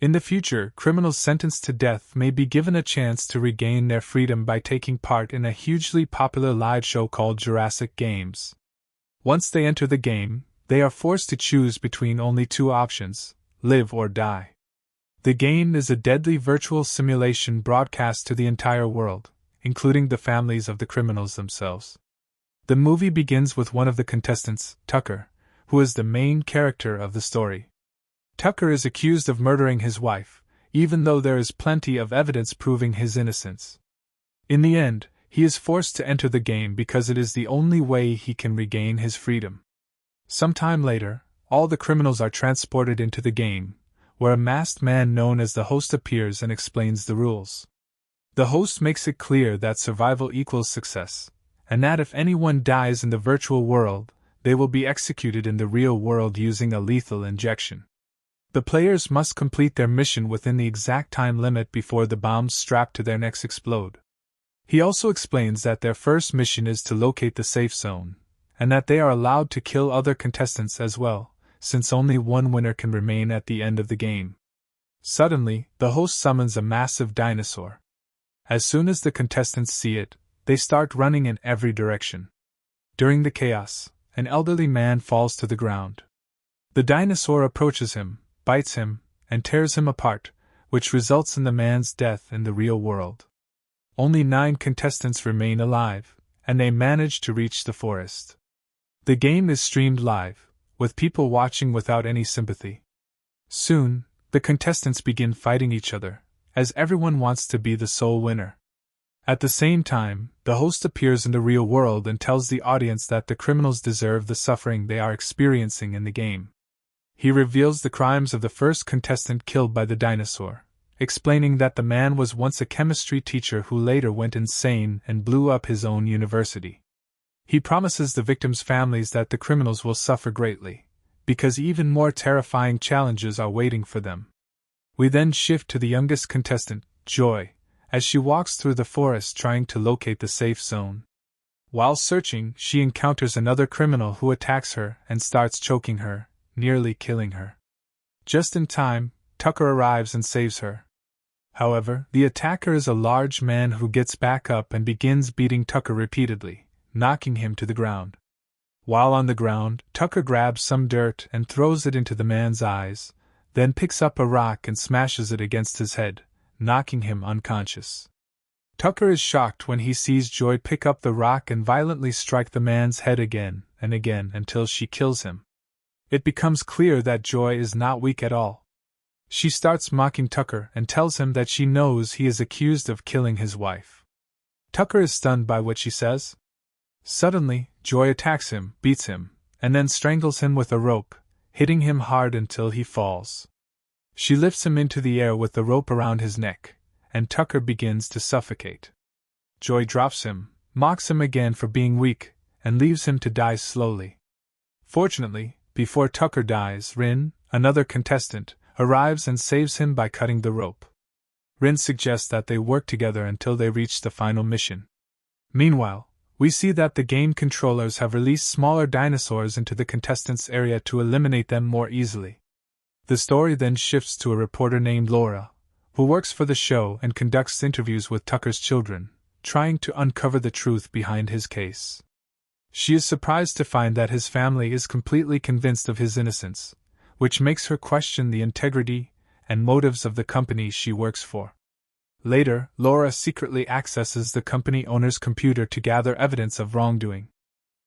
In the future, criminals sentenced to death may be given a chance to regain their freedom by taking part in a hugely popular live show called Jurassic Games. Once they enter the game, they are forced to choose between only two options: live or die. The game is a deadly virtual simulation broadcast to the entire world, including the families of the criminals themselves. The movie begins with one of the contestants, Tucker, who is the main character of the story. Tucker is accused of murdering his wife, even though there is plenty of evidence proving his innocence. In the end, he is forced to enter the game because it is the only way he can regain his freedom. Sometime later, all the criminals are transported into the game, where a masked man known as the host appears and explains the rules. The host makes it clear that survival equals success, and that if anyone dies in the virtual world, they will be executed in the real world using a lethal injection. The players must complete their mission within the exact time limit before the bombs strapped to their necks explode. He also explains that their first mission is to locate the safe zone, and that they are allowed to kill other contestants as well, since only one winner can remain at the end of the game. Suddenly, the host summons a massive dinosaur. As soon as the contestants see it, they start running in every direction. During the chaos, an elderly man falls to the ground. The dinosaur approaches him, bites him, and tears him apart, which results in the man's death in the real world. Only 9 contestants remain alive, and they manage to reach the forest. The game is streamed live, with people watching without any sympathy. Soon, the contestants begin fighting each other, as everyone wants to be the sole winner. At the same time, the host appears in the real world and tells the audience that the criminals deserve the suffering they are experiencing in the game. He reveals the crimes of the first contestant killed by the dinosaur, explaining that the man was once a chemistry teacher who later went insane and blew up his own university. He promises the victims' families that the criminals will suffer greatly, because even more terrifying challenges are waiting for them. We then shift to the youngest contestant, Joy, as she walks through the forest trying to locate the safe zone. While searching, she encounters another criminal who attacks her and starts choking her, nearly killing her. Just in time, Tucker arrives and saves her. However, the attacker is a large man who gets back up and begins beating Tucker repeatedly, knocking him to the ground. While on the ground, Tucker grabs some dirt and throws it into the man's eyes, then picks up a rock and smashes it against his head, knocking him unconscious. Tucker is shocked when he sees Joy pick up the rock and violently strike the man's head again and again until she kills him. It becomes clear that Joy is not weak at all. She starts mocking Tucker and tells him that she knows he is accused of killing his wife. Tucker is stunned by what she says. Suddenly, Joy attacks him, beats him, and then strangles him with a rope, hitting him hard until he falls. She lifts him into the air with the rope around his neck, and Tucker begins to suffocate. Joy drops him, mocks him again for being weak, and leaves him to die slowly. Fortunately, before Tucker dies, Rin, another contestant, arrives and saves him by cutting the rope. Rin suggests that they work together until they reach the final mission. Meanwhile, we see that the game controllers have released smaller dinosaurs into the contestants' area to eliminate them more easily. The story then shifts to a reporter named Laura, who works for the show and conducts interviews with Tucker's children, trying to uncover the truth behind his case. She is surprised to find that his family is completely convinced of his innocence, which makes her question the integrity and motives of the company she works for. Later, Laura secretly accesses the company owner's computer to gather evidence of wrongdoing.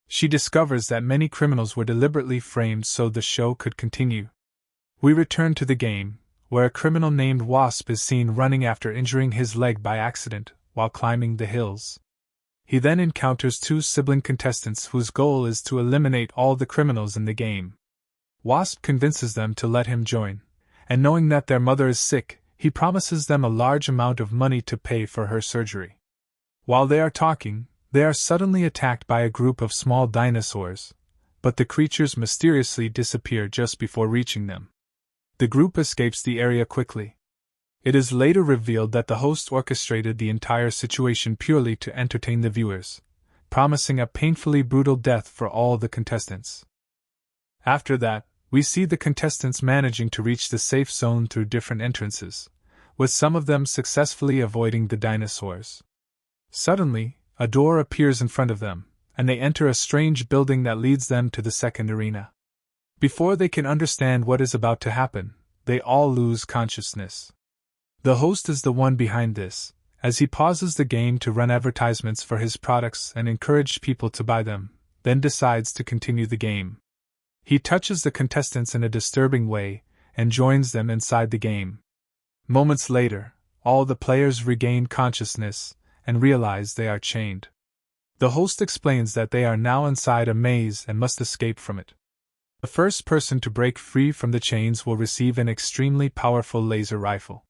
She discovers that many criminals were deliberately framed so the show could continue. We return to the game, where a criminal named Wasp is seen running after injuring his leg by accident while climbing the hills. He then encounters 2 sibling contestants whose goal is to eliminate all the criminals in the game. Wasp convinces them to let him join, and knowing that their mother is sick, he promises them a large amount of money to pay for her surgery. While they are talking, they are suddenly attacked by a group of small dinosaurs, but the creatures mysteriously disappear just before reaching them. The group escapes the area quickly. It is later revealed that the host orchestrated the entire situation purely to entertain the viewers, promising a painfully brutal death for all the contestants. After that, We see the contestants managing to reach the safe zone through different entrances, with some of them successfully avoiding the dinosaurs. Suddenly, a door appears in front of them, and they enter a strange building that leads them to the second arena. Before they can understand what is about to happen, they all lose consciousness. The host is the one behind this, as he pauses the game to run advertisements for his products and encourage people to buy them, then decides to continue the game. He touches the contestants in a disturbing way and joins them inside the game. Moments later, all the players regain consciousness and realize they are chained. The host explains that they are now inside a maze and must escape from it. The first person to break free from the chains will receive an extremely powerful laser rifle.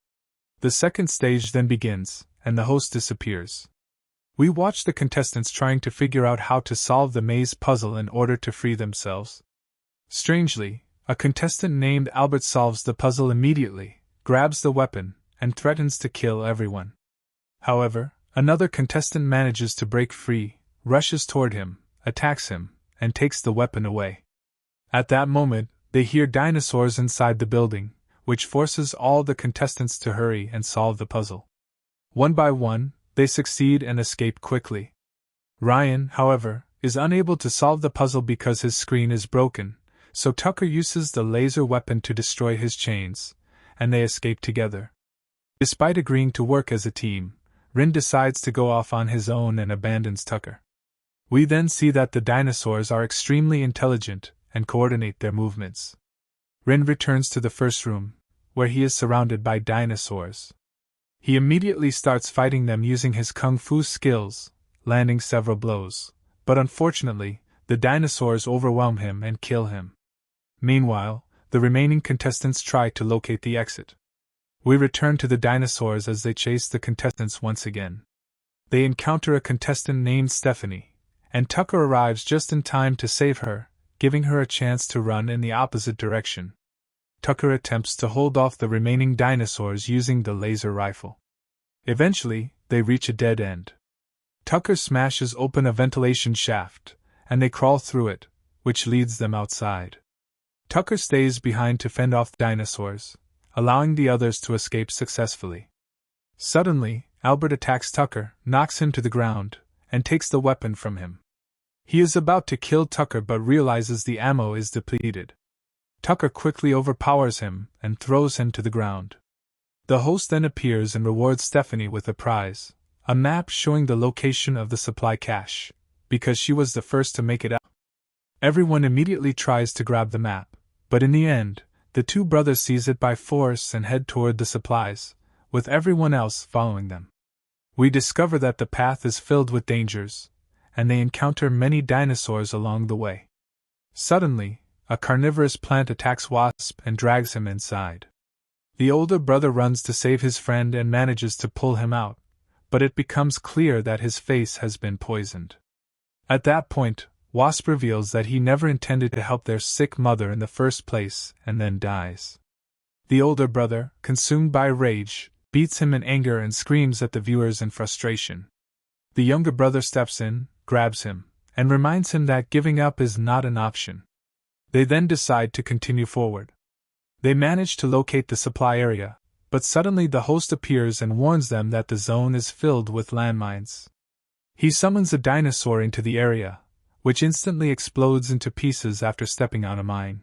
The second stage then begins, and the host disappears. We watch the contestants trying to figure out how to solve the maze puzzle in order to free themselves. Strangely, a contestant named Albert solves the puzzle immediately, grabs the weapon, and threatens to kill everyone. However, another contestant manages to break free, rushes toward him, attacks him, and takes the weapon away. At that moment, they hear dinosaurs inside the building, which forces all the contestants to hurry and solve the puzzle. One by one, they succeed and escape quickly. Ryan, however, is unable to solve the puzzle because his screen is broken, so Tucker uses the laser weapon to destroy his chains, and they escape together. Despite agreeing to work as a team, Rin decides to go off on his own and abandons Tucker. We then see that the dinosaurs are extremely intelligent and coordinate their movements. Rin returns to the first room, where he is surrounded by dinosaurs. He immediately starts fighting them using his kung fu skills, landing several blows, but unfortunately, the dinosaurs overwhelm him and kill him. Meanwhile, the remaining contestants try to locate the exit. We return to the dinosaurs as they chase the contestants once again. They encounter a contestant named Stephanie, and Tucker arrives just in time to save her, giving her a chance to run in the opposite direction. Tucker attempts to hold off the remaining dinosaurs using the laser rifle. Eventually, they reach a dead end. Tucker smashes open a ventilation shaft, and they crawl through it, which leads them outside. Tucker stays behind to fend off the dinosaurs, allowing the others to escape successfully. Suddenly, Albert attacks Tucker, knocks him to the ground, and takes the weapon from him. He is about to kill Tucker but realizes the ammo is depleted. Tucker quickly overpowers him and throws him to the ground. The host then appears and rewards Stephanie with a prize, a map showing the location of the supply cache, because she was the first to make it out. Everyone immediately tries to grab the map, but in the end, the two brothers seize it by force and head toward the supplies, with everyone else following them. We discover that the path is filled with dangers, and they encounter many dinosaurs along the way. Suddenly, a carnivorous plant attacks Wasp and drags him inside. The older brother runs to save his friend and manages to pull him out, but it becomes clear that his face has been poisoned. At that point, Wasp reveals that he never intended to help their sick mother in the first place and then dies. The older brother, consumed by rage, beats him in anger and screams at the viewers in frustration. The younger brother steps in, grabs him, and reminds him that giving up is not an option. They then decide to continue forward. They manage to locate the supply area, but suddenly the host appears and warns them that the zone is filled with landmines. He summons a dinosaur into the area, which instantly explodes into pieces after stepping on a mine.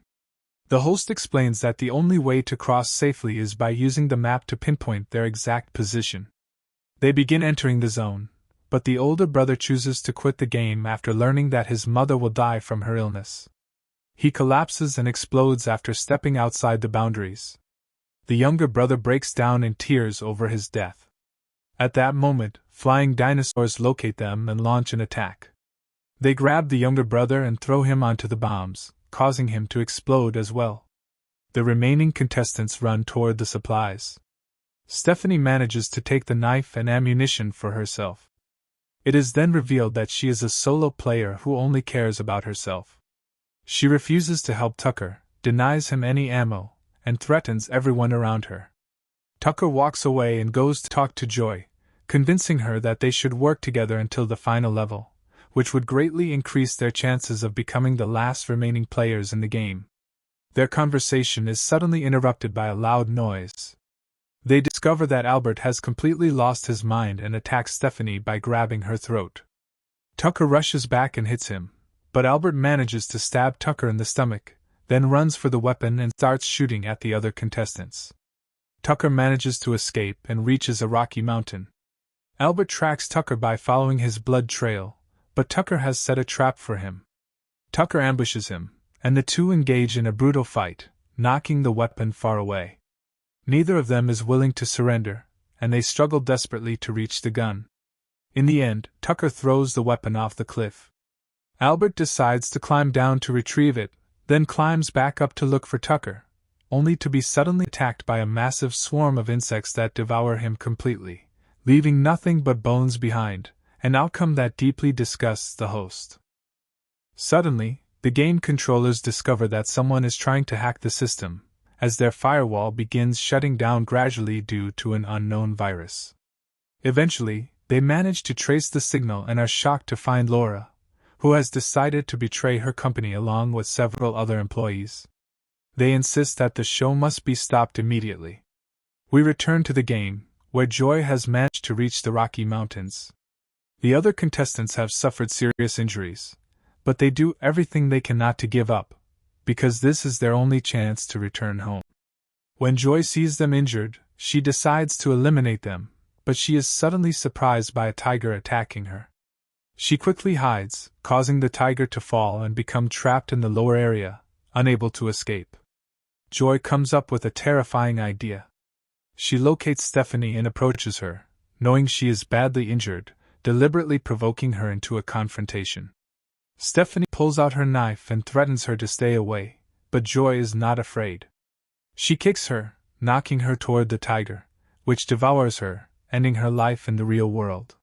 The host explains that the only way to cross safely is by using the map to pinpoint their exact position. They begin entering the zone, but the older brother chooses to quit the game after learning that his mother will die from her illness. He collapses and explodes after stepping outside the boundaries. The younger brother breaks down in tears over his death. At that moment, flying dinosaurs locate them and launch an attack. They grab the younger brother and throw him onto the bombs, causing him to explode as well. The remaining contestants run toward the supplies. Stephanie manages to take the knife and ammunition for herself. It is then revealed that she is a solo player who only cares about herself. She refuses to help Tucker, denies him any ammo, and threatens everyone around her. Tucker walks away and goes to talk to Joy, convincing her that they should work together until the final level, which would greatly increase their chances of becoming the last remaining players in the game. Their conversation is suddenly interrupted by a loud noise. They discover that Albert has completely lost his mind and attacks Stephanie by grabbing her throat. Tucker rushes back and hits him, but Albert manages to stab Tucker in the stomach, then runs for the weapon and starts shooting at the other contestants. Tucker manages to escape and reaches a rocky mountain. Albert tracks Tucker by following his blood trail, but Tucker has set a trap for him. Tucker ambushes him, and the two engage in a brutal fight, knocking the weapon far away. Neither of them is willing to surrender, and they struggle desperately to reach the gun. In the end, Tucker throws the weapon off the cliff. Albert decides to climb down to retrieve it, then climbs back up to look for Tucker, only to be suddenly attacked by a massive swarm of insects that devour him completely, leaving nothing but bones behind, an outcome that deeply disgusts the host. Suddenly, the game controllers discover that someone is trying to hack the system, as their firewall begins shutting down gradually due to an unknown virus. Eventually, they manage to trace the signal and are shocked to find Laura, who has decided to betray her company along with several other employees. They insist that the show must be stopped immediately. We return to the game, where Joy has managed to reach the Rocky Mountains. The other contestants have suffered serious injuries, but they do everything they can not to give up, because this is their only chance to return home. When Joy sees them injured, she decides to eliminate them, but she is suddenly surprised by a tiger attacking her. She quickly hides, causing the tiger to fall and become trapped in the lower area, unable to escape. Joy comes up with a terrifying idea. She locates Stephanie and approaches her, knowing she is badly injured, deliberately provoking her into a confrontation. Stephanie pulls out her knife and threatens her to stay away, but Joy is not afraid. She kicks her, knocking her toward the tiger, which devours her, ending her life in the real world.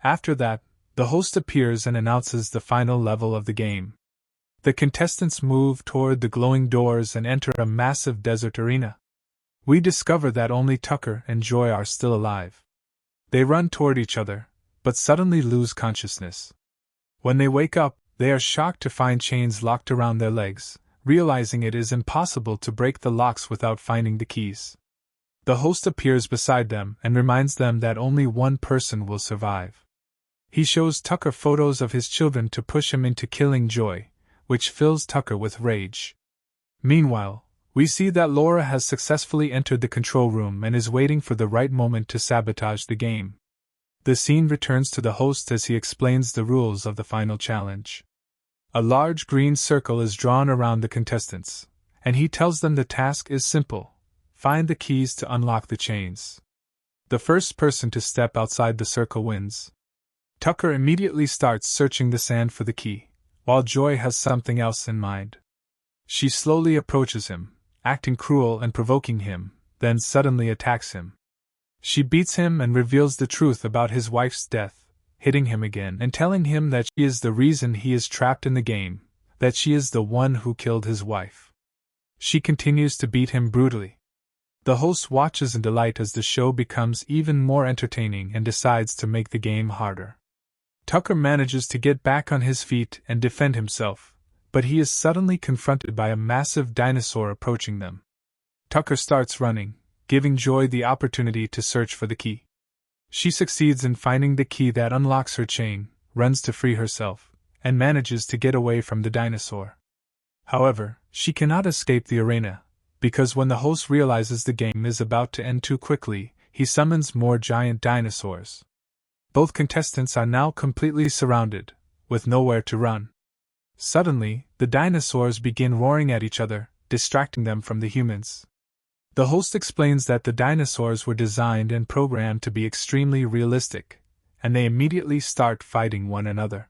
After that, the host appears and announces the final level of the game. The contestants move toward the glowing doors and enter a massive desert arena. We discover that only Tucker and Joy are still alive. They run toward each other, but suddenly lose consciousness. When they wake up, they are shocked to find chains locked around their legs, realizing it is impossible to break the locks without finding the keys. The host appears beside them and reminds them that only one person will survive. He shows Tucker photos of his children to push him into killing Joy, which fills Tucker with rage. Meanwhile, we see that Laura has successfully entered the control room and is waiting for the right moment to sabotage the game. The scene returns to the host as he explains the rules of the final challenge. A large green circle is drawn around the contestants, and he tells them the task is simple: find the keys to unlock the chains. The first person to step outside the circle wins. Tucker immediately starts searching the sand for the key, while Joy has something else in mind. She slowly approaches him, acting cruel and provoking him, then suddenly attacks him. She beats him and reveals the truth about his wife's death, hitting him again and telling him that she is the reason he is trapped in the game, that she is the one who killed his wife. She continues to beat him brutally. The host watches in delight as the show becomes even more entertaining and decides to make the game harder. Tucker manages to get back on his feet and defend himself, but he is suddenly confronted by a massive dinosaur approaching them. Tucker starts running, giving Joy the opportunity to search for the key. She succeeds in finding the key that unlocks her chain, runs to free herself, and manages to get away from the dinosaur. However, she cannot escape the arena, because when the host realizes the game is about to end too quickly, he summons more giant dinosaurs. Both contestants are now completely surrounded, with nowhere to run. Suddenly, the dinosaurs begin roaring at each other, distracting them from the humans. The host explains that the dinosaurs were designed and programmed to be extremely realistic, and they immediately start fighting one another.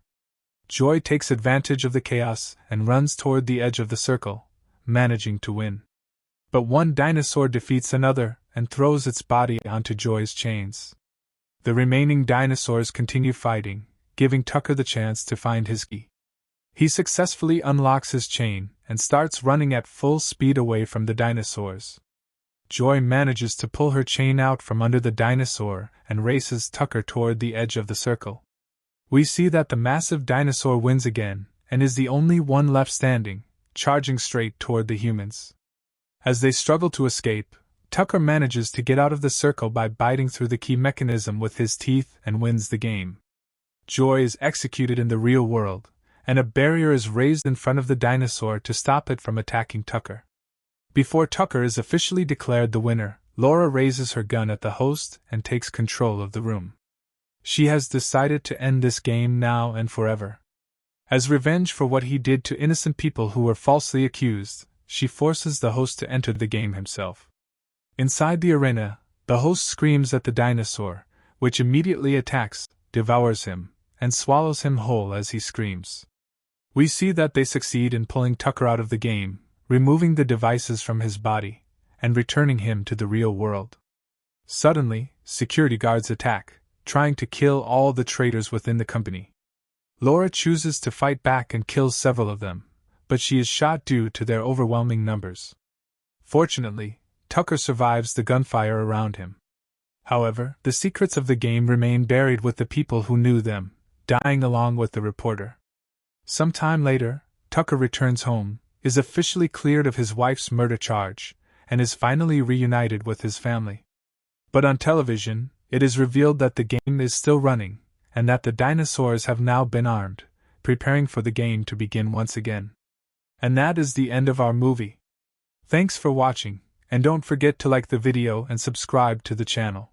Joy takes advantage of the chaos and runs toward the edge of the circle, managing to win. But one dinosaur defeats another and throws its body onto Joy's chains. The remaining dinosaurs continue fighting, giving Tucker the chance to find his key. He successfully unlocks his chain and starts running at full speed away from the dinosaurs. Joy manages to pull her chain out from under the dinosaur and races Tucker toward the edge of the circle. We see that the massive dinosaur wins again and is the only one left standing, charging straight toward the humans. As they struggle to escape, Tucker manages to get out of the circle by biting through the key mechanism with his teeth and wins the game. Joy is executed in the real world, and a barrier is raised in front of the dinosaur to stop it from attacking Tucker. Before Tucker is officially declared the winner, Laura raises her gun at the host and takes control of the room. She has decided to end this game now and forever. As revenge for what he did to innocent people who were falsely accused, she forces the host to enter the game himself. Inside the arena, the host screams at the dinosaur, which immediately attacks, devours him, and swallows him whole as he screams. We see that they succeed in pulling Tucker out of the game, removing the devices from his body, and returning him to the real world. Suddenly, security guards attack, trying to kill all the traitors within the company. Laura chooses to fight back and kills several of them, but she is shot due to their overwhelming numbers. Fortunately, Tucker survives the gunfire around him. However, the secrets of the game remain buried with the people who knew them, dying along with the reporter. Some time later, Tucker returns home, is officially cleared of his wife's murder charge, and is finally reunited with his family. But on television, it is revealed that the game is still running, and that the dinosaurs have now been armed, preparing for the game to begin once again. And that is the end of our movie. Thanks for watching, and don't forget to like the video and subscribe to the channel.